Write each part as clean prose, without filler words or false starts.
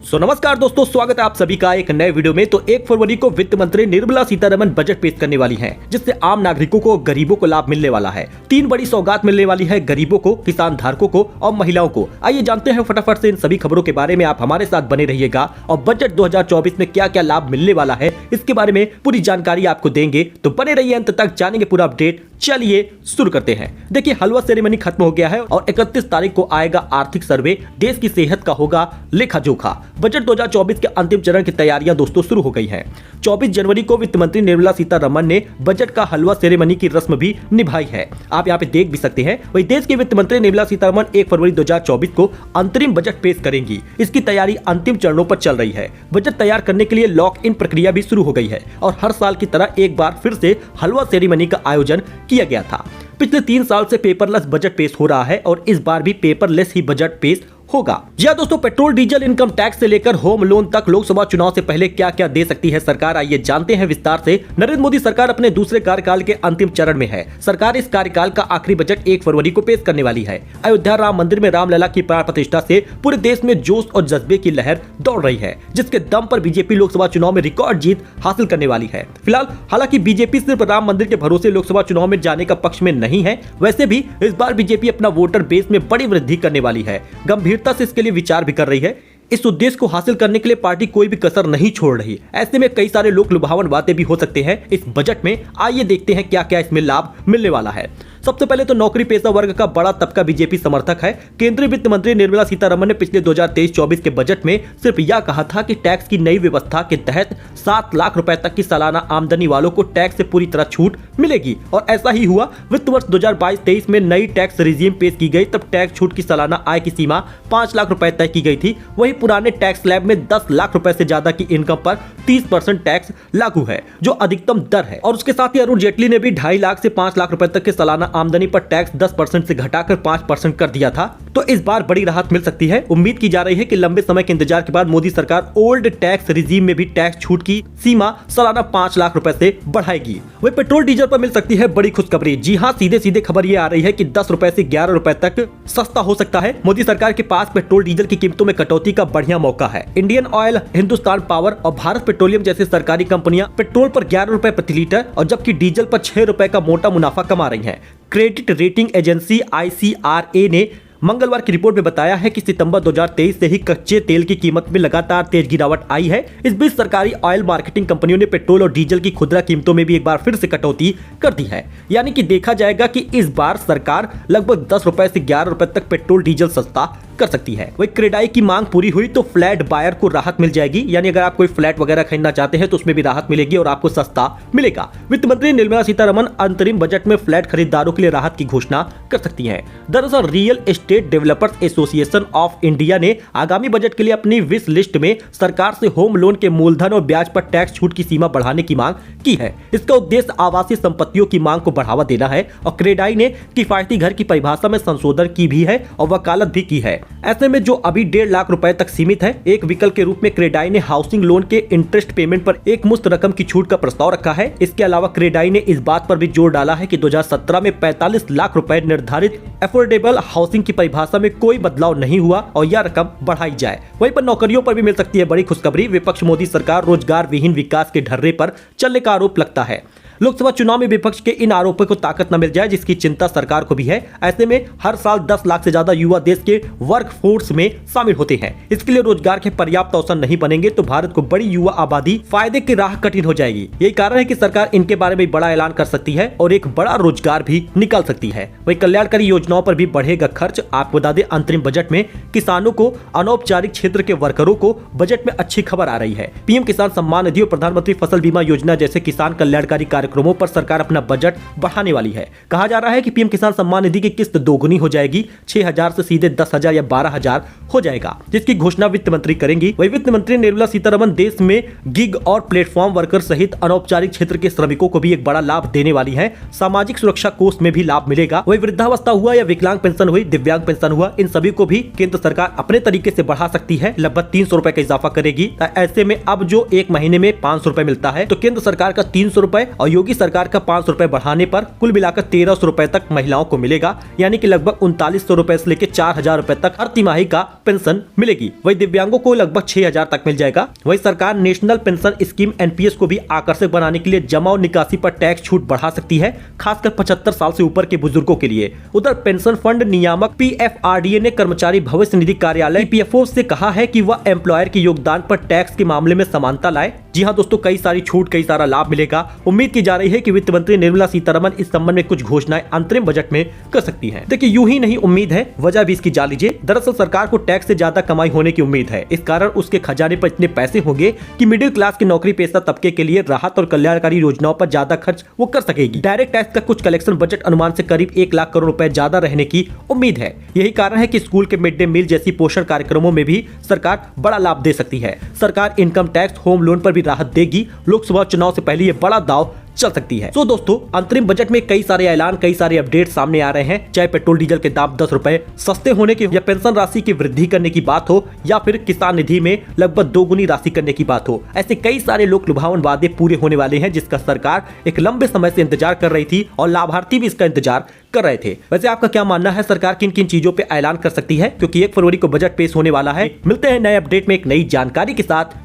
नमस्कार दोस्तों, स्वागत है आप सभी का एक नए वीडियो में। तो 1 फरवरी को वित्त मंत्री निर्मला सीतारमण बजट पेश करने वाली हैं, जिससे आम नागरिकों को, गरीबों को लाभ मिलने वाला है। 3 बड़ी सौगात मिलने वाली है गरीबों को, किसान धारकों को और महिलाओं को। आइए जानते हैं फटाफट से इन सभी खबरों के बारे में। आप हमारे साथ बने रहिएगा और बजट 2024 में क्या क्या लाभ मिलने वाला है इसके बारे में पूरी जानकारी आपको देंगे, तो बने रहिए अंत तक, जानेंगे पूरा अपडेट। चलिए शुरू करते हैं। देखिए, हलवा सेरेमनी खत्म हो गया है और 31 तारीख को आएगा आर्थिक सर्वे। देश की सेहत का होगा लेखा जोखा। बजट 2024 के अंतिम चरण की तैयारियां दोस्तों शुरू हो गई हैं। 24 जनवरी को वित्त मंत्री निर्मला सीतारमण ने बजट का हलवा सेरेमनी की रस्म भी निभाई है। आप यहाँ पे देख भी सकते हैं। वही देश की वित्त मंत्री निर्मला सीतारमण 1 फरवरी 2024 को अंतरिम बजट पेश करेंगी। इसकी तैयारी अंतिम चरणों पर चल रही है। बजट तैयार करने के लिए लॉक इन प्रक्रिया भी शुरू हो गई है और हर साल की तरह एक बार फिर से हलवा सेरेमनी का आयोजन किया गया था। पिछले 3 साल से पेपरलेस बजट पेश हो रहा है और इस बार भी पेपरलेस ही बजट पेश होगा। जी हां दोस्तों, पेट्रोल डीजल इनकम टैक्स से लेकर होम लोन तक लोकसभा चुनाव से पहले क्या क्या दे सकती है सरकार, आइए जानते हैं विस्तार से। नरेंद्र मोदी सरकार अपने दूसरे कार्यकाल के अंतिम चरण में है। सरकार इस कार्यकाल का आखिरी बजट 1 फरवरी को पेश करने वाली है। अयोध्या राम मंदिर में रामलला की प्राण प्रतिष्ठा से पूरे देश में जोश और जज्बे की लहर दौड़ रही है, जिसके दम पर बीजेपी लोकसभा चुनाव में रिकॉर्ड जीत हासिल करने वाली है। फिलहाल हालांकि बीजेपी सिर्फ राम मंदिर के भरोसे लोकसभा चुनाव में जाने का पक्ष में नहीं है। वैसे भी इस बार बीजेपी अपना वोटर बेस में बड़ी वृद्धि करने वाली है। गंभीरता से इसके लिए विचार भी कर रही है। इस उद्देश्य को हासिल करने के लिए पार्टी कोई भी कसर नहीं छोड़ रही। ऐसे में कई सारे लोक लुभावन बातें भी हो सकते हैं इस बजट में। आइए देखते हैं क्या क्या इसमें लाभ मिलने वाला है। सबसे पहले तो नौकरी पेशा वर्ग का बड़ा तबका बीजेपी समर्थक है। केंद्रीय वित्त मंत्री निर्मला सीतारमण ने पिछले 2023-24 के बजट में सिर्फ यह कहा था कि टैक्स की नई व्यवस्था के तहत 7 लाख रुपए तक की सालाना आमदनी वालों को टैक्स से पूरी तरह छूट मिलेगी, और ऐसा ही हुआ। वित्त वर्ष 2022-23 में नई टैक्स रिजीम पेश की गई, तब टैक्स छूट की सालाना आय की सीमा 5 लाख रुपए तय की गई थी। वही पुराने टैक्स स्लैब में 10 लाख रुपए से ज्यादा की इनकम पर 30% टैक्स लागू है, जो अधिकतम दर है। और उसके साथ ही अरुण जेटली ने भी 2.5 लाख से 5 लाख रुपए तक के सालाना आमदनी पर टैक्स 10% से घटाकर 5% कर दिया था। तो इस बार बड़ी राहत मिल सकती है। उम्मीद की जा रही है कि लंबे समय के इंतजार के बाद मोदी सरकार ओल्ड टैक्स रिजीम में भी टैक्स छूट की सीमा सालाना 5 लाख रुपए से बढ़ाएगी। वही पेट्रोल डीजल पर मिल सकती है बड़ी खुशखबरी। जी हां, सीधे सीधे खबर ये आ रही है कि 10 रुपए से 11 रुपए तक सस्ता हो सकता है। मोदी सरकार के पास पेट्रोल डीजल की कीमतों में कटौती का बढ़िया मौका है। इंडियन ऑयल, हिंदुस्तान पावर और भारत पेट्रोलियम जैसी सरकारी कंपनियां पेट्रोल पर 11 रुपए प्रति लीटर और जबकि डीजल पर 6 रुपए का मोटा मुनाफा कमा रही है। क्रेडिट रेटिंग एजेंसी ICRA ने मंगलवार की रिपोर्ट में बताया है कि सितंबर 2023 से ही कच्चे तेल की कीमत में लगातार तेज गिरावट आई है। इस बीच सरकारी ऑयल मार्केटिंग कंपनियों ने पेट्रोल और डीजल की खुदरा कीमतों में भी एक बार फिर से कटौती कर दी है। यानी कि देखा जाएगा कि इस बार सरकार लगभग 10 रुपए से 11 रुपए तक पेट्रोल डीजल सस्ता कर सकती है। वही क्रेडाई की मांग पूरी हुई तो फ्लैट बायर को राहत मिल जाएगी। यानी अगर आप कोई फ्लैट वगैरह खरीदना चाहते हैं तो उसमें भी राहत मिलेगी और आपको सस्ता मिलेगा। वित्त मंत्री निर्मला सीतारमण अंतरिम बजट में फ्लैट खरीदारों के लिए राहत की घोषणा कर सकती हैं। दरअसल real estate developers association of India ने आगामी बजट के लिए अपनी विश लिस्ट में सरकार से होम लोन के मूलधन और ब्याज पर टैक्स छूट की सीमा बढ़ाने की मांग की है। इसका उद्देश्य आवासीय संपत्तियों की मांग को बढ़ावा देना है और क्रेडाई ने किफायती घर की परिभाषा में संशोधन की भी है और वकालत भी की है। ऐसे में जो अभी 1.5 लाख रुपए तक सीमित है, एक विकल्प के रूप में क्रेडाई ने हाउसिंग लोन के इंटरेस्ट पेमेंट पर एक मुश्त रकम की छूट का प्रस्ताव रखा है। इसके अलावा क्रेडाई ने इस बात पर भी जोर डाला है कि 2017 में 45 लाख रुपए निर्धारित अफोर्डेबल हाउसिंग की परिभाषा में कोई बदलाव नहीं हुआ और यह रकम बढ़ाई जाए। वहीं पर नौकरियों पर भी मिल सकती है बड़ी खुशखबरी। विपक्ष मोदी सरकार रोजगार विहीन विकास के ढर्रे पर चलने का आरोप लगता है। लोकसभा चुनाव में विपक्ष के इन आरोपों को ताकत न मिल जाए, जिसकी चिंता सरकार को भी है। ऐसे में हर साल 10 लाख से ज्यादा युवा देश के वर्क फोर्स में शामिल होते हैं। इसके लिए रोजगार के पर्याप्त अवसर नहीं बनेंगे तो भारत को बड़ी युवा आबादी फायदे की राह कठिन हो जाएगी। यही कारण है कि सरकार इनके बारे में बड़ा ऐलान कर सकती है और एक बड़ा रोजगार भी निकाल सकती है। वही कल्याणकारी योजनाओं पर भी बढ़ेगा खर्च। आपको बता दें, अंतरिम बजट में किसानों को, अनौपचारिक क्षेत्र के वर्करों को बजट में अच्छी खबर आ रही है। पीएम किसान सम्मान निधि और प्रधानमंत्री फसल बीमा योजना जैसे किसान कल्याणकारी कार्यक्रमों पर सरकार अपना बजट बढ़ाने वाली है। कहा जा रहा है कि पीएम किसान सम्मान निधि की किस्त दोगुनी हो जाएगी। 6,000 से सीधे 10,000 या 12,000 हो जाएगा, जिसकी घोषणा वित्त मंत्री करेंगी। वही वित्त मंत्री निर्मला सीतारमण देश में गिग और प्लेटफॉर्म वर्कर सहित अनौपचारिक क्षेत्र के श्रमिकों को भी एक बड़ा लाभ देने वाली है। सामाजिक सुरक्षा कोष में भी लाभ मिलेगा। वही वृद्धावस्था हुआ या विकलांग पेंशन हुई, दिव्यांग पेंशन हुआ, इन सभी को भी केंद्र सरकार अपने तरीके से बढ़ा सकती है। लगभग 300 रुपए का इजाफा करेगी। ऐसे में अब जो एक महीने में 500 रुपए मिलता है तो केंद्र सरकार का 300 रुपए और योगी सरकार का 500 रुपए बढ़ाने पर कुल मिलाकर 1300 रुपए तक महिलाओं को मिलेगा, यानी कि लगभग 3900 रुपए से लेकर 4000 रुपए तक हर तिमाही का पेंशन मिलेगी। वही दिव्यांगों को लगभग 6000 तक मिल जाएगा। वही सरकार नेशनल पेंशन स्कीम एनपीएस को भी आकर्षक बनाने के लिए जमा और निकासी पर टैक्स छूट बढ़ा सकती है, खासकर 75 साल से ऊपर के बुजुर्गों के लिए। उधर पेंशन फंड नियामक पीएफआरडीए ने कर्मचारी भविष्य निधि कार्यालय ईपीएफओ से कहा है कि वह एम्प्लॉयर के योगदान पर टैक्स के मामले में समानता लाए। जी हाँ दोस्तों, कई सारी छूट, कई सारा लाभ मिलेगा। उम्मीद की जा रही है कि वित्त मंत्री निर्मला सीतारमण इस संबंध में कुछ घोषणाएं अंतरिम बजट में कर सकती हैं। देखिए, यूं ही नहीं उम्मीद है, वजह भी इसकी जान लीजिए। दरअसल सरकार को टैक्स से ज्यादा कमाई होने की उम्मीद है। इस कारण उसके खजाने पर इतने पैसे होंगे कि मिडिल क्लास के नौकरी पेशा तबके के लिए राहत और कल्याणकारी योजनाओं पर ज्यादा खर्च वो कर सकेगी। डायरेक्ट टैक्स का कुछ कलेक्शन बजट अनुमान से करीब 1 लाख करोड़ रुपए ज्यादा रहने की उम्मीद है। यही कारण है कि स्कूल के मिड डे मील जैसी पोषण कार्यक्रमों में भी सरकार बड़ा लाभ दे सकती है। सरकार इनकम टैक्स, होम लोन पर भी राहत देगी। लोकसभा चुनाव से पहले ये बड़ा दाव चल सकती है। तो दोस्तों, अंतरिम बजट में कई सारे ऐलान, कई सारे अपडेट सामने आ रहे हैं। चाहे पेट्रोल डीजल के दाम 10 रुपए सस्ते होने की, या पेंशन राशि की वृद्धि करने की बात हो, या फिर किसान निधि में लगभग 2 गुनी राशि करने की बात हो, ऐसे कई सारे लोक लुभावन वादे पूरे होने वाले हैं, जिसका सरकार एक लंबे समय से इंतजार कर रही थी और लाभार्थी भी इसका इंतजार कर रहे थे। वैसे आपका क्या मानना है, सरकार किन किन चीजों पे ऐलान कर सकती है? क्योंकि 1 फरवरी को बजट पेश होने वाला है। मिलते हैं नए अपडेट में एक नई जानकारी के साथ।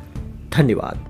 धन्यवाद।